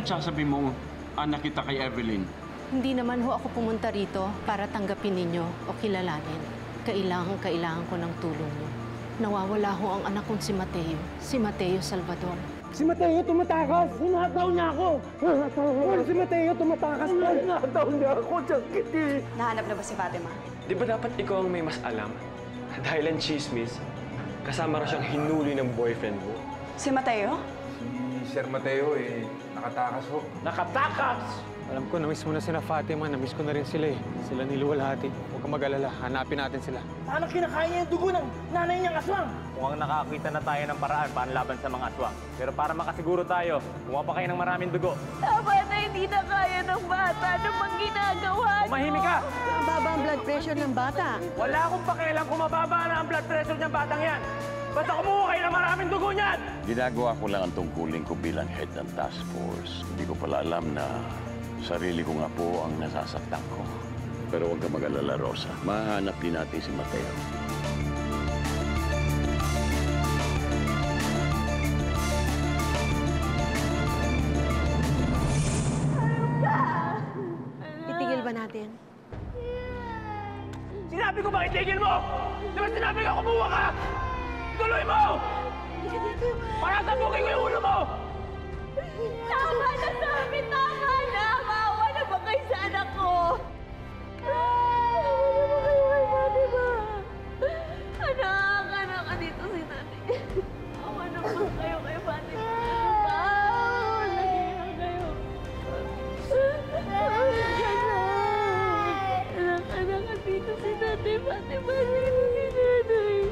sasabi mo, anak kita kay Evelyn? Hindi naman ho ako pumunta rito para tanggapin ninyo o kilalanin. Kailangan ko ng tulong niyo. Nawawala ho ang anak kong si Mateo Salvador. Si Mateo tumatakas! Hinataw niya ako! Si Mateo tumatakas! Hinataw niya ako! Sakit eh! Nahanap na ba si Fatima? Di ba dapat ikaw ang may mas alam? Dahil ang chismis, kasama raw siyang hinuli ng boyfriend mo. Si Mateo? Si Sir Mateo, nakatakas ho. Nakatakas! Alam ko, na-miss mo na sila Fatima. Na-miss ko na rin sila eh. Sila ni Luwalhati. Huwag kang mag-alala. Hanapin natin sila. Paano kinakain niya yung dugo ng nanay niyang aswang? Mukhang nakakita na tayo ng paraan panlaban sa mga aswang. Pero para makasiguro tayo, gumawa pa kayo ng maraming dugo. Tama na, hindi na kaya ng bata. Ano bang ginagawa niyo? Umahimik ka! Mababa ang blood pressure ng bata. Wala akong pakialam kung mababa na ang blood pressure ng batang yan. Basta kumuha kayo ng maraming dugo niyan! Ginagawa ko lang ang tungkulin ko bilang head ng task force. Hindi ko pala alam na sarili ko nga po ang nasasaktan ko. Pero huwag ka mag-alala, Rosa. Mahanap din natin si Mateo. Itigil ba natin? Sinabi ko ba itigil mo? Di ba sinabi ko kumuha ka? Tuloy mo! Para sabukin ko yung ulo mo! Tama na sabi! Tama na! Maawa na ba kayo sa anak ko? Maawa na ba kayo kay Fatima? Anak ka dito si Nani. Maawa na ba kayo kay Fatima? Maawa na kayo. Anak ka dito si Nani. Fatima, dito si Nanay.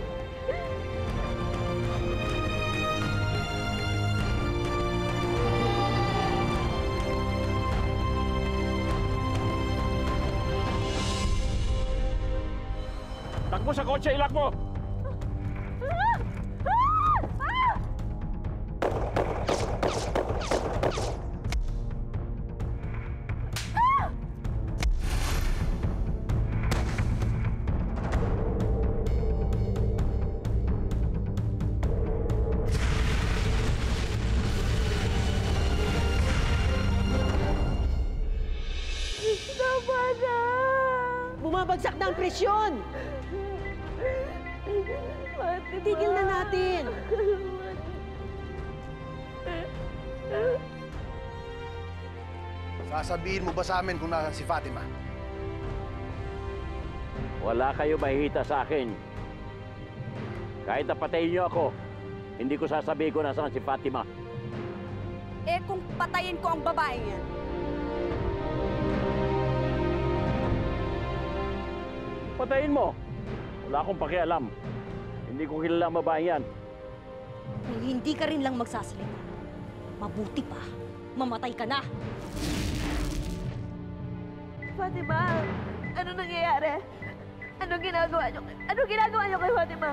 Takbo sa kotse, ilak mo! Tama na! Bumabagsak na ang presyon! Tigil na natin! Sasabihin mo ba sa amin kung nasaan si Fatima? Wala kayo mahihita sa akin. Kahit napatayin niyo ako, hindi ko sasabihin kung nasaan si Fatima. Eh kung patayin ko ang babae yan. Patayin mo! Wala akong pakialam. Hindi ko kilala ang babae yan. Kung hindi ka rin lang magsasalita, mabuti pa, mamatay ka na. Fatima, ano nangyayari? Anong ginagawa niyo? Anong ginagawa niyo kay Fatima?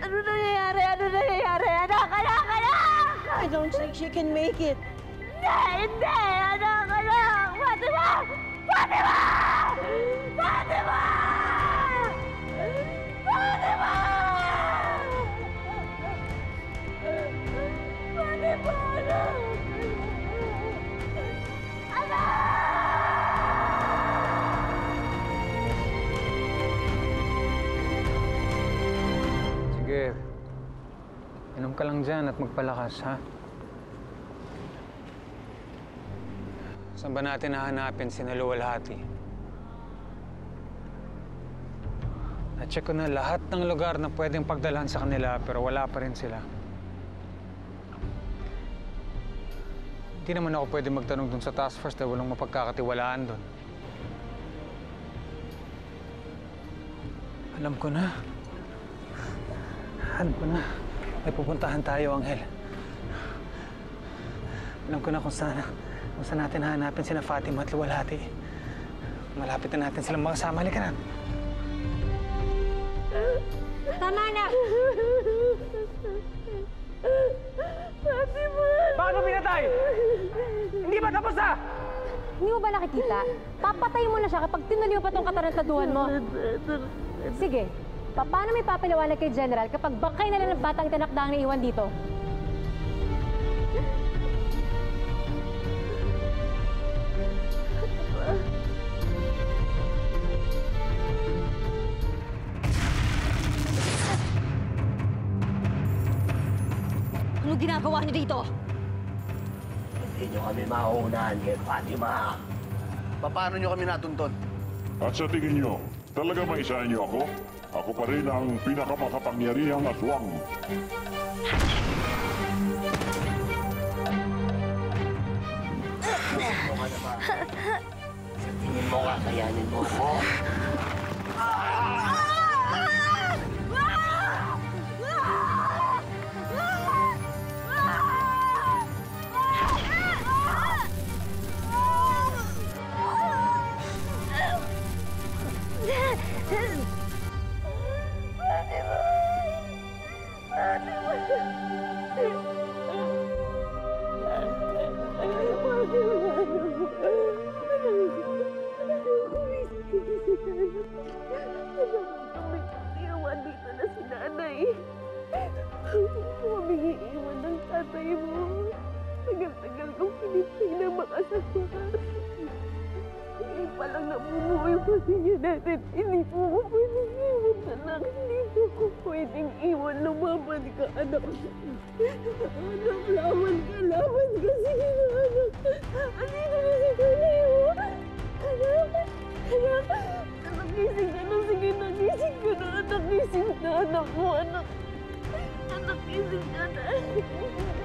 Ano nangyayari? Ano nangyayari? Anak! Anak! Anak! I don't think she can make it. Hindi! Anak! Anak! Fatima! Fatima! Fatima! Fatima! Fatima! Anak! Sige. Inom ka lang dyan at magpalakas, ha? Saan ba natin hahanapin si Luwalhati? Na-check ko na lahat ng lugar na pwedeng pagdalhan sa kanila pero wala pa rin sila. Hindi naman ako pwede magtanong dun sa task force dahil walang mapagkakatiwalaan dun. Alam ko na. Alam ko na. May pupuntahan tayo, Anghel. Alam ko na kung saan natin hahanapin sina Fatima at Luwalhati. Malapit na natin silang makasama. Halika na. Tama na! Fatima! Paano pinatay? Hindi ba tapos na? Hindi mo ba nakikita? Papatayin mo na siya kapag tinaliw pa tong katarantaduhan mo. Sige, paano may papaliwanag kay General kapag bangkay na lang ng batang tinakdaang naiwan dito? ginagawa niyo dito? Hindi nyo kami mauunahan kay Fatima. Paano nyo kami natuntun? At sa tingin nyo, talaga maisahan nyo ako? Ako pa rin ang pinakamakapangyarihang aswang. Ano ka na ba? Sa tingin mo kakayanin mo ako? Iwan dito na si nanay. Huwag iiwan ng tatay mo. Tagal-tagal kong pinipay na makasama. Ngayon pa lang namumuhay pa niya natin. Hindi po ko pwedeng iwan, anak. Hindi po ko pwedeng iwan. Lumaban ka, anak. Anak, laban ka. Laban ka. Sige na, anak. Andito na si nanay mo. Anak. Anak. Anak, gising ka na. Sige na, gising ka na. Anak, gising na. Anak mo, anak. Anak, gising ka na. Gising ka na, anak.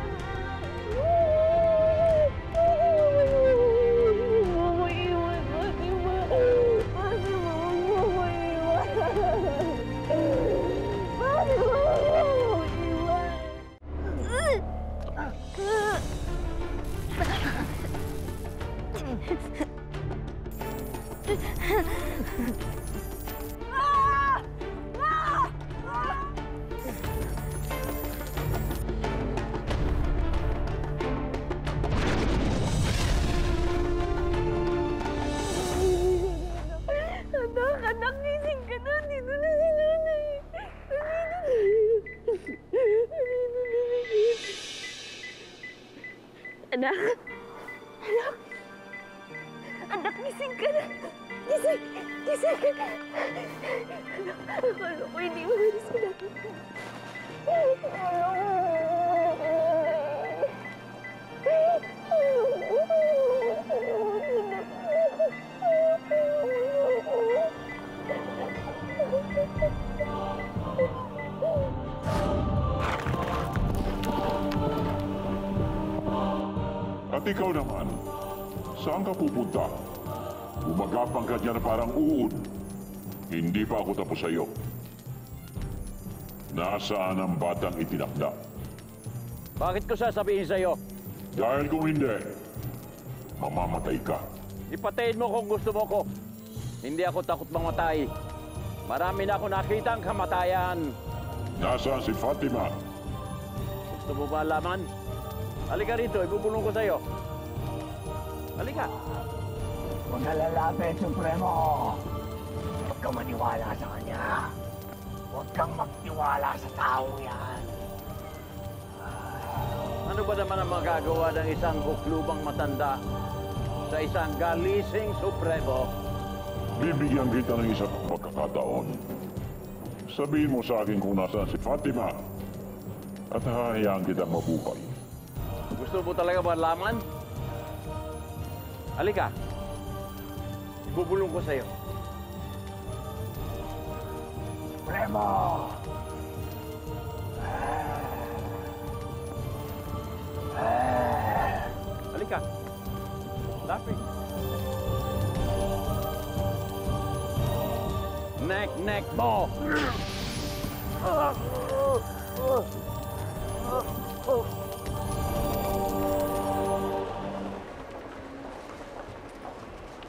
Anak, gising ka na. Dito na si nanay. Anak. Anak. Anak, gising ka na. Gising. Gising ka na. Anak, akala ko hindi mo rin sila. At ikaw naman, saan ka pupunta? Gumagapang ka dyan na parang uod. Hindi pa ako tapos sa'yo. Nasaan ang batang itinakda? Bakit ko sasabihin sa'yo? Dahil kung hindi, mamamatay ka. Ipatayin mo kung gusto mo ko. Hindi ako takot mamatay. Marami na ako nakitang kamatayan. Nasaan si Fatima? Gusto mo ba alaman? Halika rito, ibubulong ko sa'yo. Halika. Huwag ka lalapit, Supremo. Huwag kang maniwala sa kanya. Huwag kang magtiwala sa taong yan. Ano ba naman ang magagawa ng isang buklubang matanda sa isang galising supremo? Bibigyan kita ng isang pagkakataon. Sabihin mo sa akin kung nasaan si Fatima at hahayaan kitang mabuhay. Gusto mo talaga malaman? Halika. Ibubulong ko sa'yo. Supremo! Halika. Lapit. Nek mo!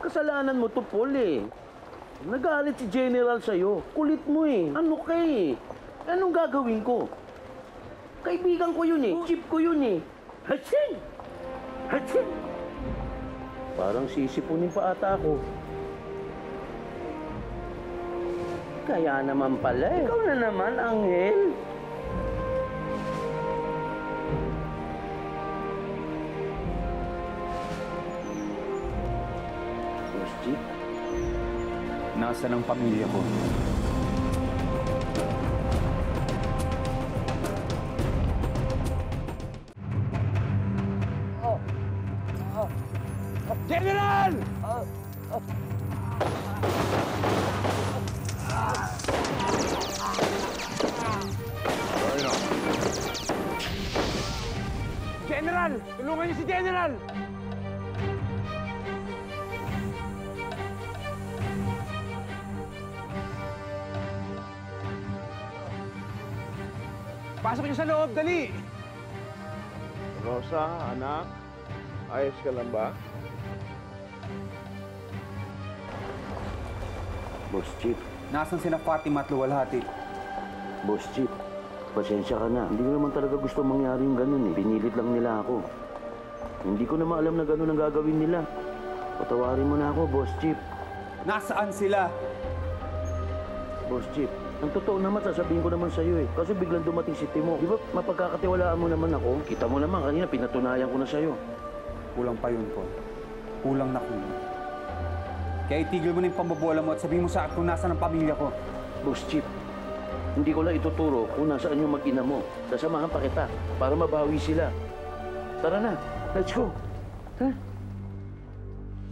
Kasalanan mo to, Paul, eh. Nagalit si General sa'yo. Kulit mo, eh. Ano ka, eh? Anong gagawin ko? Kaibigan ko yun, eh. Chip ko yun, eh. Hatsin! Hatsin! Parang sisipunin pa ata ako. Kaya naman pala, eh. Ikaw na naman, Anghel. Nasaan ang pamilya ko? General! General! Tulungan niyo si General! Pasok niyo sa loob, dali! Rosa, anak, ayos ka lang ba? Boss Chip, Nasaan sina Fatima at Luwalhati? Boss Chip, pasensya ka na. Hindi ko naman talaga gusto mangyari yung ganun eh. Pinilit lang nila ako. Hindi ko naman alam na ganun ang gagawin nila. Patawarin mo na ako, Boss Chip. Nasaan sila? Boss Chip, ang totoo naman, sasabihin ko naman sa'yo eh. Kasi biglang dumating si Timo. Di ba mapagkakatiwalaan mo naman ako? Kita mo naman, kanina pinatunayan ko na sa'yo. Kulang pa yun, Paul. Kulang na kulang. Kaya itigil mo na yung pambobola mo at sabihin mo sa akin kung nasaan ang pamilya ko. Boss Chip, hindi ko lang ituturo kung nasaan yung mag-ina mo. Sasamahan pa kita para mabawi sila. Tara na, let's go. Ha?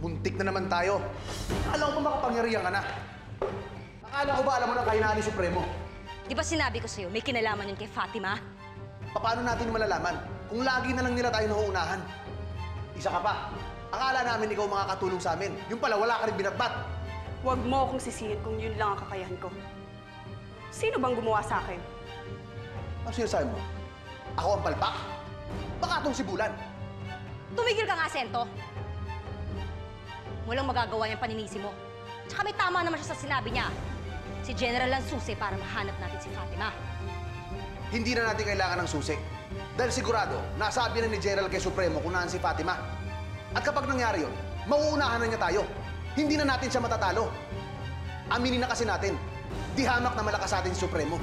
Buntik na naman tayo. Akala ko pa makapangyarihan ka na. Akala ko ba alam mo na kahinaan ni Supremo? Di ba sinabi ko sa'yo, may kinalaman yun kay Fatima? Paano natin malalaman kung lagi na lang nila tayo nauunahan? Isa ka pa. Akala namin ikaw makakatulong sa amin. Yung pala, wala ka rin binatbat. Huwag mo akong sisihin kung yun lang ang kakayahan ko. Sino bang gumawa sa akin? Ano sinasabi mo? Ako ang palpak? Baka itong si Bulan. Tumigil ka nga, Sento. Walang magagawa yung paninisi mo. Tsaka may tama naman siya sa sinabi niya. Si General ang susi para mahanap natin si Fatima. Hindi na natin kailangan ng susi. Dahil sigurado, nasabi na ni General kay Supremo kung naan si Fatima. At kapag nangyari yun, mauunahan na niya tayo. Hindi na natin siya matatalo. Aminin na kasi natin, di hamak na malakas sa atin si Supremo.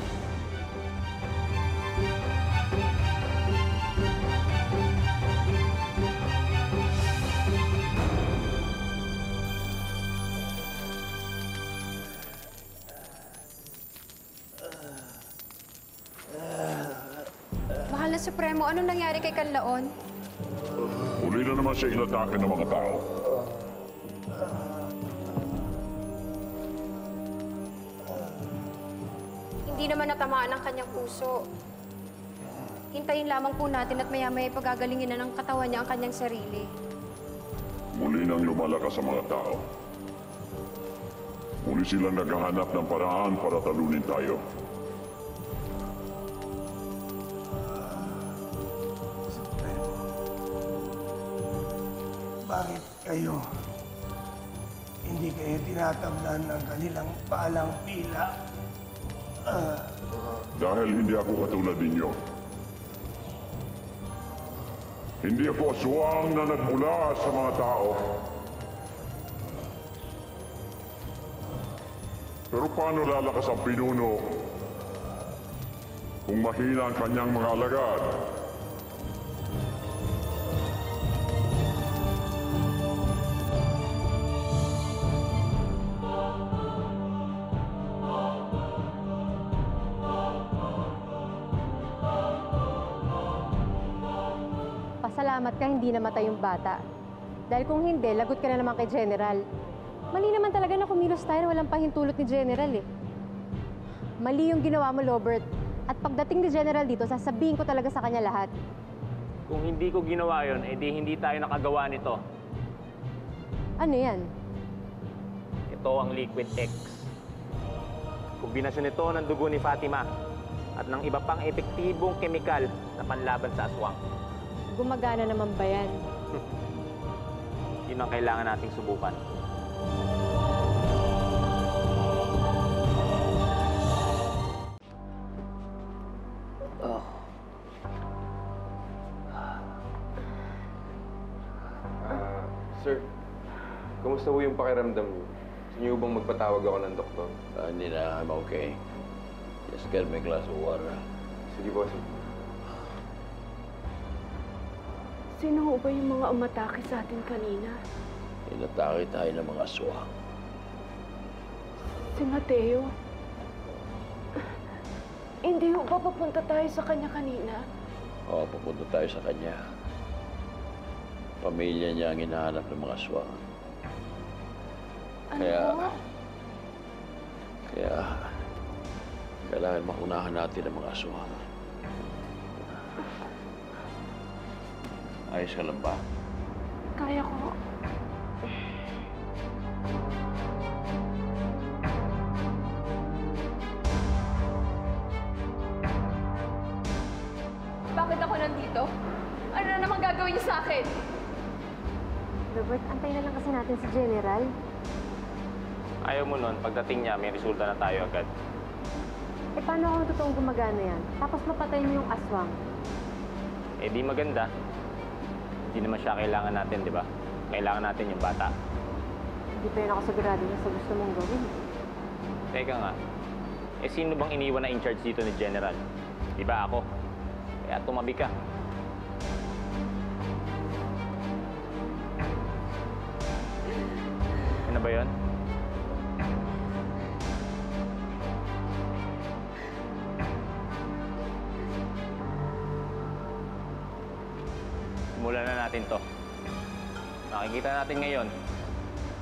Mahal na Supremo, anong nangyari kay Kanlaon? Uli na naman siya inatake ng mga tao. Hindi naman natamaan ang kanyang puso. Hintayin lamang po natin at maya-maya pagagalingin na ng katawan niya ang kanyang sarili. Muli nang lumalakas sa mga tao. Muli silang naghahanap ng paraan para talunin tayo. Bakit kayo hindi kayo tinatablan ng kanilang palang pila? Dahil hindi ako katulad ninyo. Hindi ako aswang na nagmula sa mga tao. Pero paano lalakas ang pinuno kung mahina ang kanyang mga alagad? Pasalamat ka hindi namatay yung bata. Dahil kung hindi, lagot ka na naman kay General. Mali naman talaga na kumilos tayo na walang pahintulot ni General eh. Mali yung ginawa mo, Robert. At pagdating ni General dito, sasabihin ko talaga sa kanya lahat. Kung hindi ko ginawa yun, edi hindi tayo nakagawa nito. Ano yan? Ito ang Liquid X. Kombinasyon nito ng dugo ni Fatima at ng iba pang epektibong kemikal na panlaban sa aswang. Gumagana naman ba yan? Yun ang kailangan nating subukan. Sir, kamusta po yung pakiramdam niyo? Gusto niyo bang magpatawag ako ng doktor? Hindi na, I'm okay. Just get me a glass of water. Sige po, sir. Sino ho ba yung mga umatake sa atin kanina? Inatake tayo ng mga aswang. Si Mateo? Hindi ho ba papunta tayo sa kanya kanina? Oo, pupunta tayo sa kanya. Pamilya niya ang hinahanap ng mga aswang. Kaya kailangan maunahan natin ang mga aswang. Ayos ka lang ba? Kaya ko. Bakit ako nandito? Ano na naman gagawin niyo sa akin? Robert, antay na lang kasi natin si General. Ayaw mo nun, pagdating niya, may resulta na tayo agad. Eh, paano kung totoong gumagana yan? Tapos mapatay niyo yung aswang. Eh di maganda. Hindi naman siya kailangan natin, di ba? Kailangan natin yung bata. Hindi pa yun ako sigurado na sa gusto mong gawin. Teka nga, eh sino bang iniwan na in charge dito ni General? Di ba ako? Kaya tumabi ka. Ano ba yun? Simulan na natin to. Nakikita natin ngayon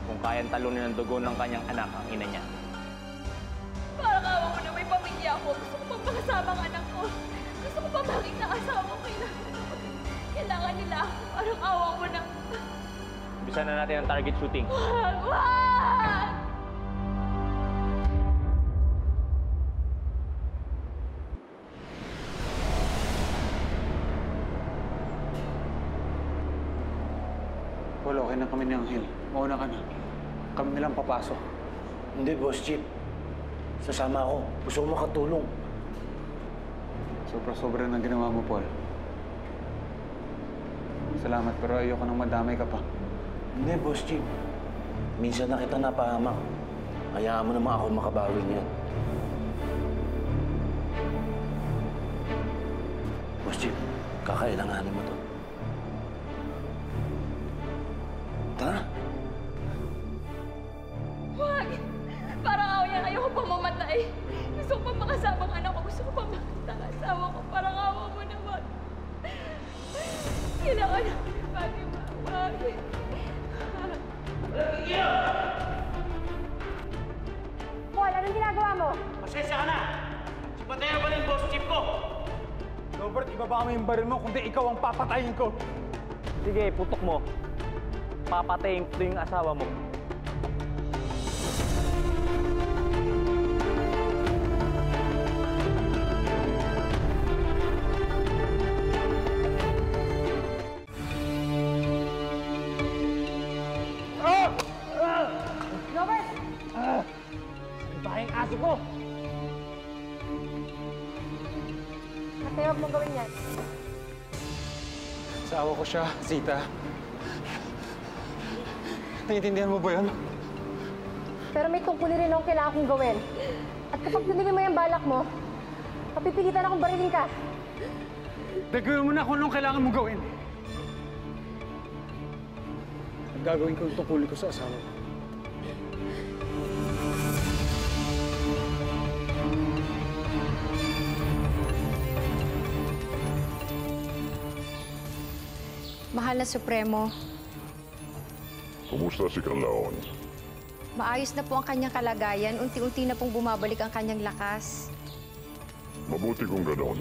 kung kayang talunin ng dugo ng kanyang anak ang ina niya. Parang awa mo na may pamilya ako. Gusto ko pang makasama ang anak ko. Gusto ko pa makita ang asawa ko. Kailangan nila ako. Parang awa mo na. Umpisa na natin ang target shooting. Wag! Wag! Paul, okay na kami ni Angel. Mauna ka na. Kami nilang papasok. Hindi, Boss Chip. Sasama ako. Gusto ko makatulong. Sobra-sobra ng ginawa mo, Paul. Salamat, pero ayoko nang madamay ka pa. Hindi, Boss Chip. Minsan na kita napahamak. Hayaan mo naman ako makabawi niyan. Boss Chip, kakailanganin mo to. Tara. Wag! Parang awa yan. Ayoko pa mamatay. Gusto ko pa makasama ang anak ko. Gusto ko pa makita ang asawa ko. Parang awa mo naman. Kailangan na. Fatima, wag. Paul, anong ginagawa mo? Pasensya ka na! Si Mateo ba yung boss chief ko? Robert, ibaba mo yung baril mo, kundi ikaw ang papatayin ko. Sige, putok mo. Papatayin ko yung asawa mo. Robert! Bahing aso ko! Mateo, huwag mong gawin yan. Asawa ko siya, Zita. Naiintindihan mo ba yun? Pero may tungkulin rin akong kailangan kong gawin. At kapag tinili mo yung balak mo, papipilitan akong barilin ka. Gagawin mo na kung anong kailangan mong gawin. At gagawin ko yung tungkulin ko sa asawa ko. Mahal na Supremo, Kumusta si Carlaon? maayos na po ang kanyang kalagayan. Unti-unti na pong bumabalik ang kanyang lakas. Mabuti kung ganoon.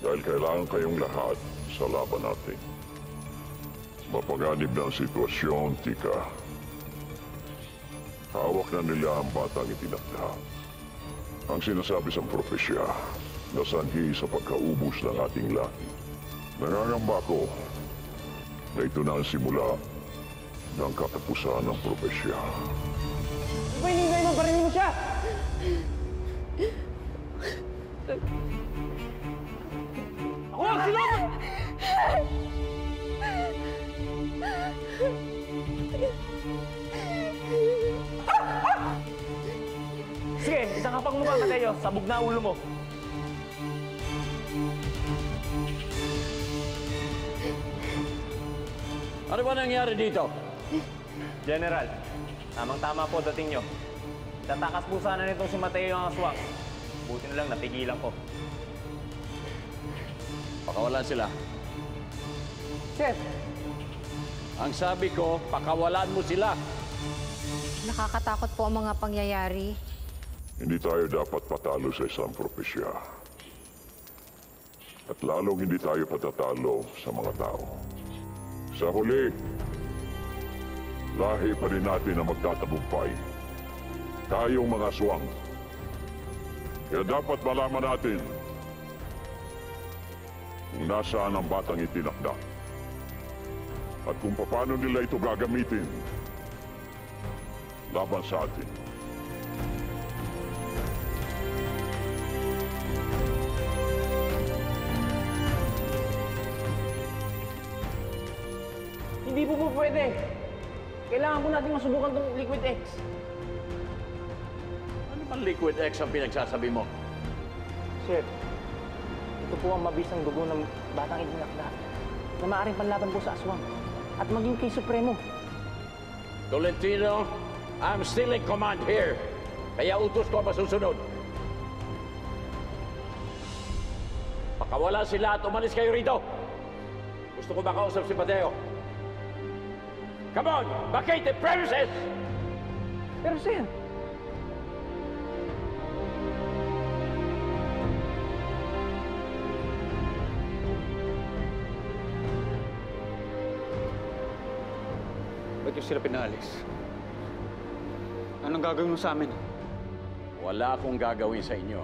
Dahil kailangan kayong lahat sa laban natin. Mapanganib na ang sitwasyon, Tika. Hawak na nila ang batang itinakda. Ang sinasabi sa propesya na sanhi sa pagkaubos ng ating lahi. Nangangamba ko na ito na ang simula ng katapusan ng propesya. Di ba hinihintay mo? Barilin mo siya! Ako lang! Sino? Sige, isang kapang mukha, Mateo. Sabog na ulo mo. Ano ba nangyari dito? General, tamang-tama po dating nyo. Tatakas po sana nitong si Mateo ang aswang. Buti na lang napigilan ko. Pakawalan sila. Chef! Ang sabi ko, pakawalan mo sila. Nakakatakot po ang mga pangyayari. Hindi tayo dapat patalo sa isang propesya. At lalong hindi tayo patatalo sa mga tao. Sa huli, lahi pa rin natin ang magtatagumpay. Tayong mga aswang. Kaya dapat malaman natin kung nasaan ang batang itinakda. At kung paano nila ito gagamitin laban sa atin. Hindi po pwede. Kailangan po natin masubukan tong Liquid X. Ano man Liquid X ang pinagsasabi mo? Sir, ito po ang mabisang dugo ng batang itinakda na maaaring panlaban po sa aswang at maging kay Supremo. Tolentino, I'm still in command here. Kaya utos ko ang masusunod. Pakawala sila at umalis kayo rito. Gusto ko makausap si Mateo. Come on, vacate the premises! Pero sir, Ba't yung sila pinalis? Anong gagawin mo sa amin? Wala akong gagawin sa inyo.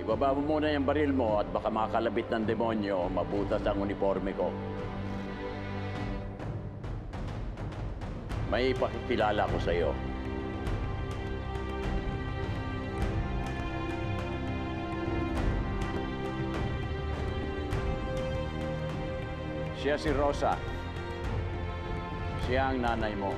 Ibaba mo muna yung baril mo at baka makalabit ng demonyo o mabutas ang uniforme ko. May ipakikilala ko sa iyo. Siya si Rosa. Siya ang nanay mo.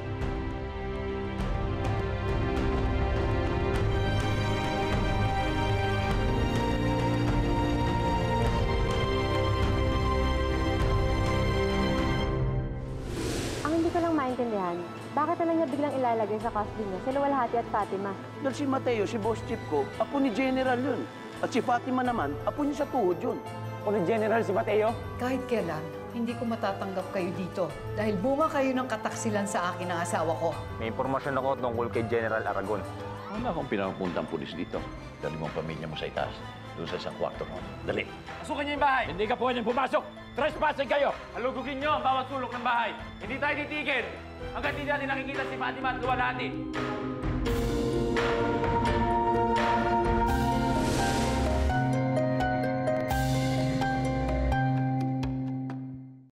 Ang hindi ko lang maintindihan, bakit na lang niya biglang ilalagay sa custody niya si Luwalhati at Fatima? Dahil si Mateo, si boss chief ko, apo ni General yun. At si Fatima naman, apo niya sa tuhod yun. o ni General si Mateo? Kahit kailan, hindi ko matatanggap kayo dito dahil bunga kayo ng kataksilan sa akin ng asawa ko. May impormasyon ako tungkol kay General Aragon. Wala akong pinapuntang pulis dito. Dali mo ang pamilya mo sa itaas. Doon sa isang kwarto mo. Dali. Pasukan niyo yung bahay! Hindi ka pwedeng pumasok! Trespassing kayo! Halugugin niyo ang bawat sulok ng bahay. Hindi tayo titigil hanggat hindi natin nakikita si Fatima at Luwalhati.